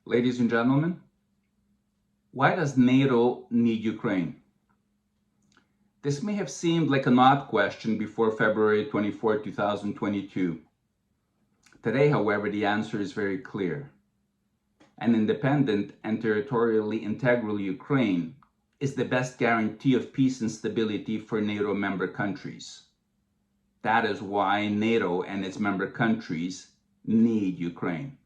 Ladies and gentlemen, why does NATO need Ukraine? This may have seemed like an odd question before February 24, 2022. Today, however, the answer is very clear. An independent and territorially integral Ukraine is the best guarantee of peace and stability for NATO member countries. That is why NATO and its member countries need Ukraine.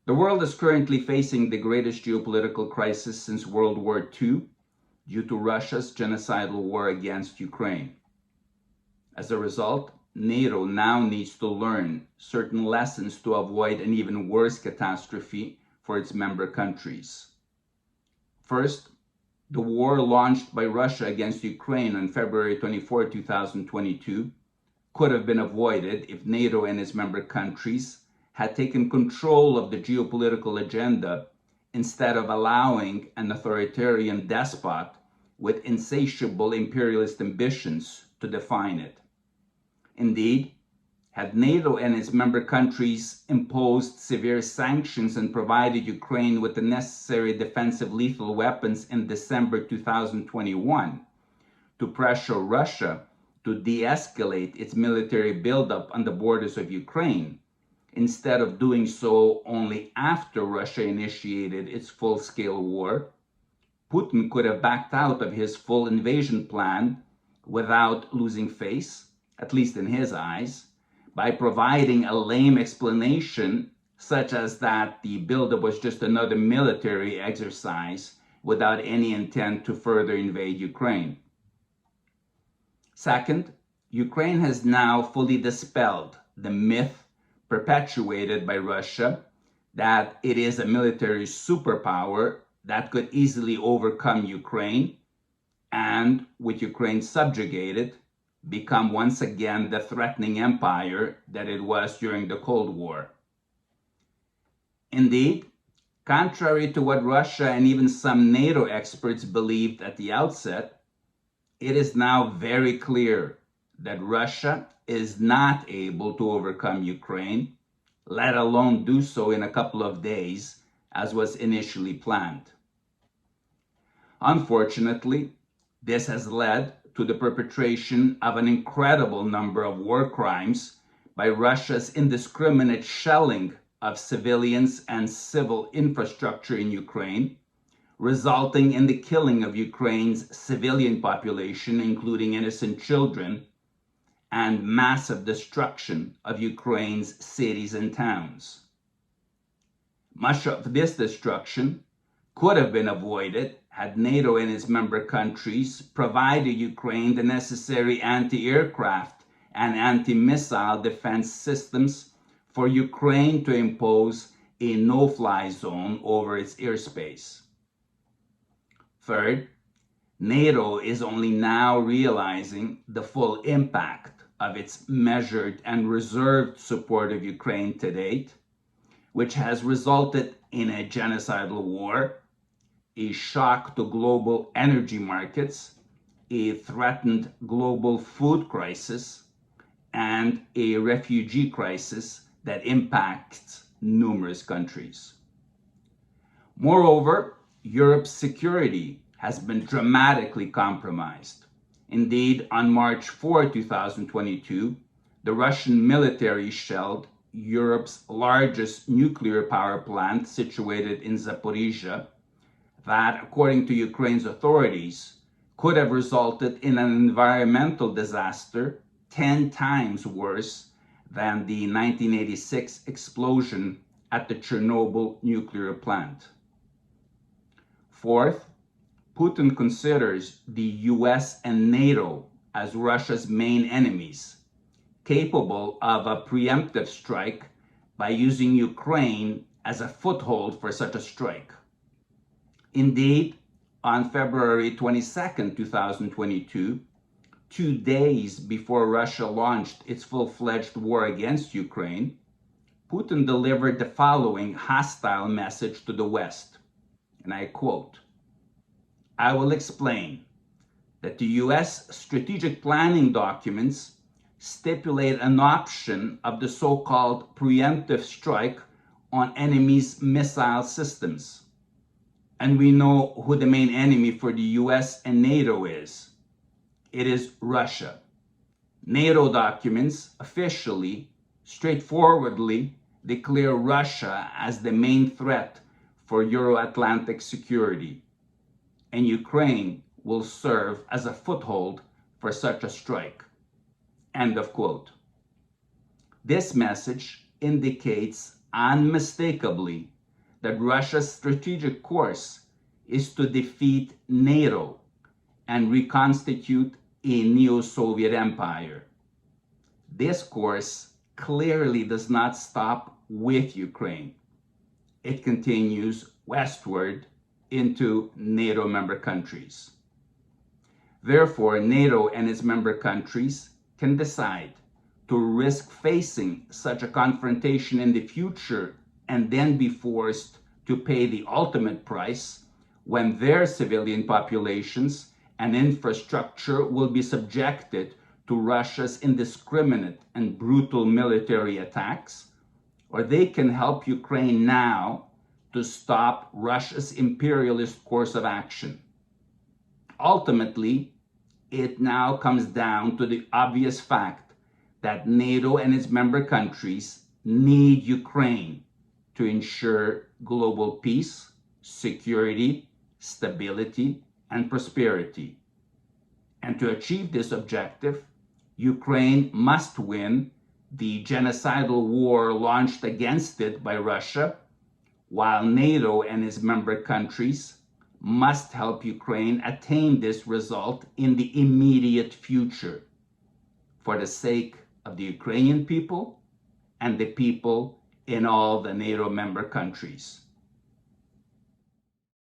The world is currently facing the greatest geopolitical crisis since World War II due to Russia's genocidal war against Ukraine. As a result, NATO now needs to learn certain lessons to avoid an even worse catastrophe for its member countries. First, the war launched by Russia against Ukraine on February 24, 2022 could have been avoided if NATO and its member countries had taken control of the geopolitical agenda instead of allowing an authoritarian despot with insatiable imperialist ambitions to define it. Indeed, had NATO and its member countries imposed severe sanctions and provided Ukraine with the necessary defensive lethal weapons in December 2021 to pressure Russia to de-escalate its military buildup on the borders of Ukraine, instead of doing so only after Russia initiated its full-scale war, Putin could have backed out of his full invasion plan without losing face, at least in his eyes, by providing a lame explanation such as that the buildup was just another military exercise without any intent to further invade Ukraine. Second, Ukraine has now fully dispelled the myth perpetuated by Russia that it is a military superpower that could easily overcome Ukraine and, with Ukraine subjugated, become once again the threatening empire that it was during the Cold War. Indeed, contrary to what Russia and even some NATO experts believed at the outset, it is now very clear that Russia is not able to overcome Ukraine, let alone do so in a couple of days, as was initially planned. Unfortunately, this has led to the perpetration of an incredible number of war crimes by Russia's indiscriminate shelling of civilians and civil infrastructure in Ukraine, resulting in the killing of Ukraine's civilian population, including innocent children, and massive destruction of Ukraine's cities and towns. Much of this destruction could have been avoided had NATO and its member countries provided Ukraine the necessary anti-aircraft and anti-missile defense systems for Ukraine to impose a no-fly zone over its airspace. Third, NATO is only now realizing the full impact of its measured and reserved support of Ukraine to date, which has resulted in a genocidal war, a shock to global energy markets, a threatened global food crisis, and a refugee crisis that impacts numerous countries. Moreover, Europe's security has been dramatically compromised. Indeed, on March 4, 2022, the Russian military shelled Europe's largest nuclear power plant situated in Zaporizhia that, according to Ukraine's authorities, could have resulted in an environmental disaster 10 times worse than the 1986 explosion at the Chernobyl nuclear plant. Fourth, Putin considers the US and NATO as Russia's main enemies, capable of a preemptive strike by using Ukraine as a foothold for such a strike. Indeed, on February 22, 2022, 2 days before Russia launched its full-fledged war against Ukraine, Putin delivered the following hostile message to the West, and I quote, "I will explain that the US strategic planning documents stipulate an option of the so-called preemptive strike on enemy's missile systems. And we know who the main enemy for the US and NATO is. It is Russia. NATO documents officially, straightforwardly declare Russia as the main threat for Euro-Atlantic security, and Ukraine will serve as a foothold for such a strike. End of quote. This message indicates unmistakably that Russia's strategic course is to defeat NATO and reconstitute a neo-Soviet empire. This course clearly does not stop with Ukraine. It continues westward into NATO member countries. Therefore, NATO and its member countries can decide to risk facing such a confrontation in the future and then be forced to pay the ultimate price when their civilian populations and infrastructure will be subjected to Russia's indiscriminate and brutal military attacks, or they can help Ukraine now to stop Russia's imperialist course of action. Ultimately, it now comes down to the obvious fact that NATO and its member countries need Ukraine to ensure global peace, security, stability, and prosperity. And to achieve this objective, Ukraine must win the genocidal war launched against it by Russia, while NATO and its member countries must help Ukraine attain this result in the immediate future for the sake of the Ukrainian people and the people in all the NATO member countries.